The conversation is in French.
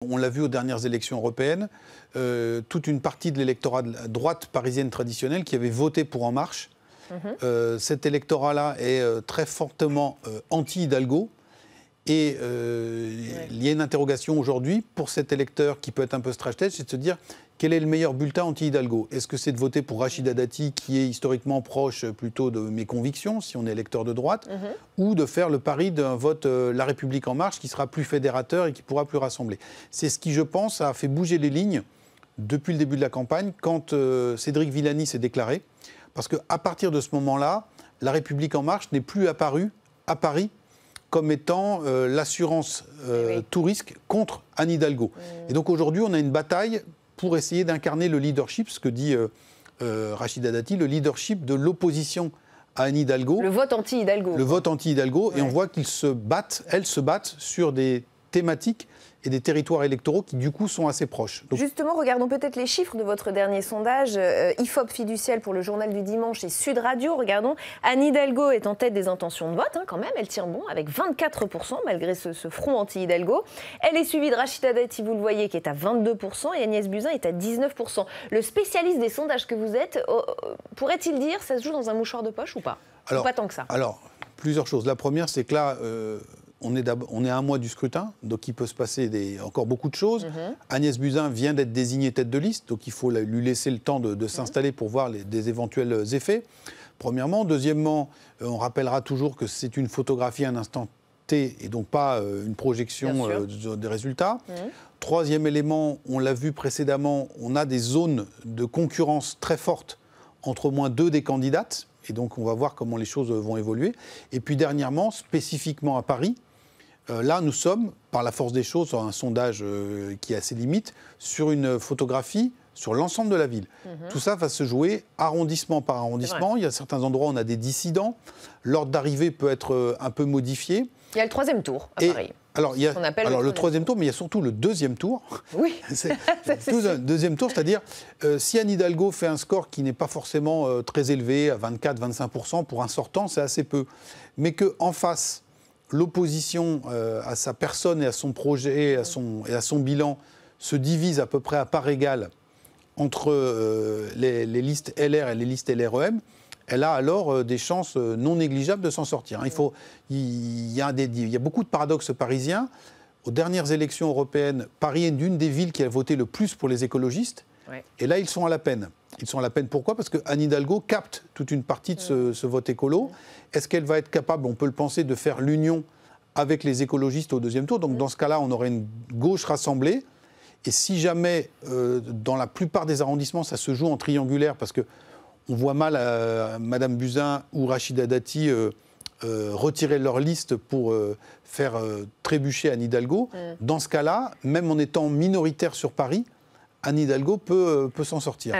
On l'a vu aux dernières élections européennes, toute une partie de l'électorat de la droite parisienne traditionnelle qui avait voté pour En Marche. Cet électorat-là est très fortement anti-Hidalgo. Et il y a une interrogation aujourd'hui pour cet électeur qui peut être un peu stratégique, c'est de se dire quel est le meilleur bulletin anti-Hidalgo. Est-ce que c'est de voter pour Rachida Dati, qui est historiquement proche plutôt de mes convictions, si on est électeur de droite, ou de faire le pari d'un vote La République En Marche qui sera plus fédérateur et qui pourra plus rassembler. C'est ce qui, je pense, a fait bouger les lignes depuis le début de la campagne, quand Cédric Villani s'est déclaré. Parce qu'à partir de ce moment-là, La République En Marche n'est plus apparue à Paris comme étant l'assurance tout risque contre Anne Hidalgo. Et donc aujourd'hui, on a une bataille pour essayer d'incarner le leadership, ce que dit Rachida Dati, le leadership de l'opposition à Anne Hidalgo. Le vote anti-Hidalgo. Le vote anti-Hidalgo. Ouais. Et on voit qu'ils se battent, elles se battent sur des thématiques et des territoires électoraux qui, du coup, sont assez proches. Donc... Justement, regardons peut-être les chiffres de votre dernier sondage. IFOP Fiducial pour le Journal du Dimanche et Sud Radio. Regardons, Anne Hidalgo est en tête des intentions de vote, quand même. Elle tient bon avec 24%, malgré ce front anti-Hidalgo. Elle est suivie de Rachida Dati, vous le voyez, qui est à 22%, et Agnès Buzyn est à 19%. Le spécialiste des sondages que vous êtes, pourrait-il dire, ça se joue dans un mouchoir de poche ou pas? Ou pas tant que ça? Alors, plusieurs choses. La première, c'est que là... On est à un mois du scrutin, donc il peut se passer encore beaucoup de choses. Agnès Buzyn vient d'être désignée tête de liste, donc il faut lui laisser le temps de s'installer pour voir des éventuels effets, premièrement. Deuxièmement, on rappellera toujours que c'est une photographie à un instant T et donc pas une projection des résultats. Troisième élément, on l'a vu précédemment, on a des zones de concurrence très fortes entre au moins deux des candidates. Et donc on va voir comment les choses vont évoluer. Et puis dernièrement, spécifiquement à Paris, là, nous sommes, par la force des choses, sur un sondage qui a ses limites, sur une photographie sur l'ensemble de la ville. Tout ça va se jouer arrondissement par arrondissement. Il y a certains endroits où on a des dissidents. L'ordre d'arrivée peut être un peu modifié. Il y a le troisième tour à Paris. Alors, il y a le troisième tour, mais il y a surtout le deuxième tour. Oui, le deuxième tour, c'est-à-dire, si Anne Hidalgo fait un score qui n'est pas forcément très élevé, à 24-25%, pour un sortant, c'est assez peu. Mais qu'en face, l'opposition à sa personne et à son projet et à son bilan se divise à peu près à part égale entre les listes LR et les listes LREM, elle a alors des chances non négligeables de s'en sortir. Il y a beaucoup de paradoxes parisiens. Aux dernières élections européennes, Paris est une des villes qui a voté le plus pour les écologistes. Et là, ils sont à la peine. Ils sont à la peine pourquoi? Parce que Anne Hidalgo capte toute une partie de ce vote écolo. Est-ce qu'elle va être capable, on peut le penser, de faire l'union avec les écologistes au deuxième tour? Donc dans ce cas-là, on aurait une gauche rassemblée. Et si jamais, dans la plupart des arrondissements, ça se joue en triangulaire, parce que on voit mal Madame Buzyn ou Rachida Dati retirer leur liste pour faire trébucher Anne Hidalgo. Dans ce cas-là, même en étant minoritaire sur Paris, Anne Hidalgo peut s'en sortir.